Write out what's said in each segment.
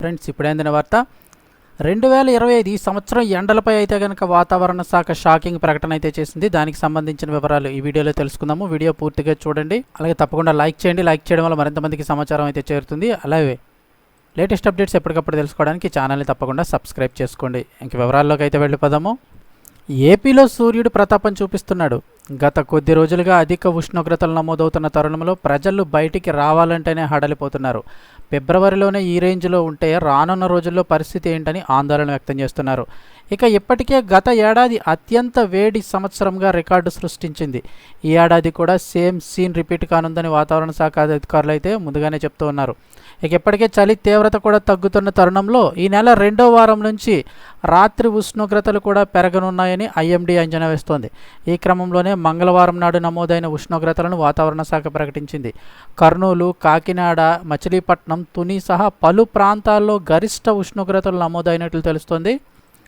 Friends ఇప్పుడైందిన వార్త 2025 ఈ సంవత్సరం ఎండలపై అయితే కనుక వాతావరణ శాఖ షాకింగ్ ప్రకటన అయితే చేసింది. దానికి సంబంధించిన వివరాలు ఈ వీడియోలో తెలుసుకుందాము. వీడియో పూర్తిగా చూడండి, అలాగే తప్పకుండా లైక్ చేయండి. లైక్ చేయడం వల్ల మరింత మందికి సమాచారం అయితే చేరుతుంది. అలాగే లేటెస్ట్ అప్డేట్స్ ఎప్పటికప్పుడు తెలుసుకోవడానికి ఛానల్ని తప్పకుండా సబ్స్క్రైబ్ చేసుకోండి. ఇంక వివరాల్లోకి అయితే వెళ్ళిపోదాము. ఏపీలో సూర్యుడు ప్రతాపం చూపిస్తున్నాడు. గత కొద్ది రోజులుగా అధిక ఉష్ణోగ్రతలు నమోదవుతున్న తరుణంలో ప్రజలు బయటికి రావాలంటేనే హడలిపోతున్నారు. ఫిబ్రవరిలోనే ఈ రేంజ్లో ఉంటే రానున్న రోజుల్లో పరిస్థితి ఏంటని ఆందోళన వ్యక్తం చేస్తున్నారు. ఇక ఇప్పటికే గత ఏడాది అత్యంత వేడి సంవత్సరంగా రికార్డు సృష్టించింది. ఈ ఏడాది కూడా సేమ్ సీన్ రిపీట్ కానుందని వాతావరణ శాఖ అధికారులు అయితే ముందుగానే చెప్తూ ఉన్నారు. ఇక ఇప్పటికే చలి తీవ్రత కూడా తగ్గుతున్న తరుణంలో ఈ నెల 2వ వారం నుంచి రాత్రి ఉష్ణోగ్రతలు కూడా పెరగనున్నాయని ఐఎండీ అంచనా వేస్తోంది. ఈ క్రమంలోనే మంగళవారం నాడు నమోదైన ఉష్ణోగ్రతలను వాతావరణ శాఖ ప్రకటించింది. కర్నూలు, కాకినాడ, మచిలీపట్నం, తుని సహా పలు ప్రాంతాల్లో గరిష్ట ఉష్ణోగ్రతలు నమోదైనట్లు తెలుస్తోంది.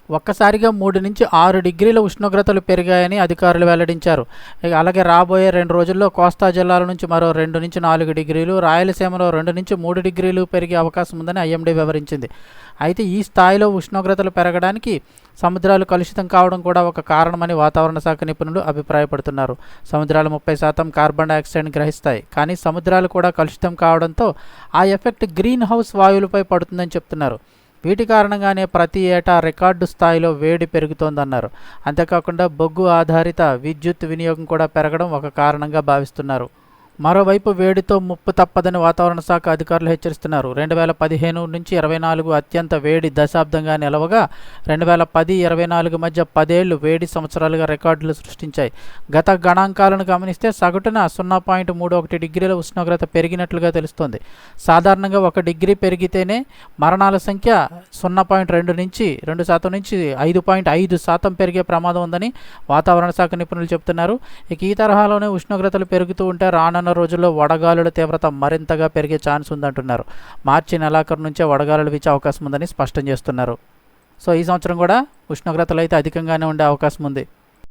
ఒక్కసారిగా 3 నుంచి 6 డిగ్రీల ఉష్ణోగ్రతలు పెరిగాయని అధికారులు వెల్లడించారు. అలాగే రాబోయే 2 రోజుల్లో కోస్తా జిల్లాల నుంచి మరో 2 నుంచి 4 డిగ్రీలు, రాయలసీమలో 2 నుంచి 3 డిగ్రీలు పెరిగే అవకాశం ఉందని ఐఎండీ వివరించింది. అయితే ఈ స్థాయిలో ఉష్ణోగ్రతలు పెరగడానికి సముద్రాలు కలుషితం కావడం కూడా ఒక కారణమని వాతావరణ శాఖ నిపుణులు అభిప్రాయపడుతున్నారు. సముద్రాలు 30% కార్బన్ డైఆక్సైడ్ని గ్రహిస్తాయి, కానీ సముద్రాలు కూడా కలుషితం కావడంతో ఆ ఎఫెక్ట్ గ్రీన్ హౌస్ వాయువులపై పడుతుందని చెప్తున్నారు. వీటి కారణంగానే ప్రతి ఏటా రికార్డు స్థాయిలో వేడి పెరుగుతోందన్నారు. అంతేకాకుండా బొగ్గు ఆధారిత విద్యుత్ వినియోగం కూడా పెరగడం ఒక కారణంగా భావిస్తున్నారు. మరోవైపు వేడితో ముప్పు తప్పదని వాతావరణ శాఖ అధికారులు హెచ్చరిస్తున్నారు. 2015 నుంచి 24 అత్యంత వేడి దశాబ్దంగా నిలవగా 2010-24 మధ్య 10 ఏళ్లు వేడి సంవత్సరాలుగా రికార్డులు సృష్టించాయి. గత గణాంకాలను గమనిస్తే సగటున 0.31 డిగ్రీల ఉష్ణోగ్రత పెరిగినట్లుగా తెలుస్తోంది. సాధారణంగా 1 డిగ్రీ పెరిగితేనే మరణాల సంఖ్య 0.2 నుంచి 2% నుంచి 5.5% పెరిగే ప్రమాదం ఉందని వాతావరణ శాఖ నిపుణులు చెబుతున్నారు. ఇక ఈ తరహాలోనే ఉష్ణోగ్రతలు పెరుగుతూ ఉంటే రానున్న రోజుల్లో వడగాలుల తీవ్రత మరింతగా పెరిగే ఛాన్స్ ఉందంటున్నారు. మార్చి నెలాఖరు నుంచే వడగాలులు వీచే అవకాశం ఉందని స్పష్టం చేస్తున్నారు. సో ఈ సంవత్సరం కూడా ఉష్ణోగ్రతలు అయితే అధికంగానే ఉండే అవకాశం ఉంది.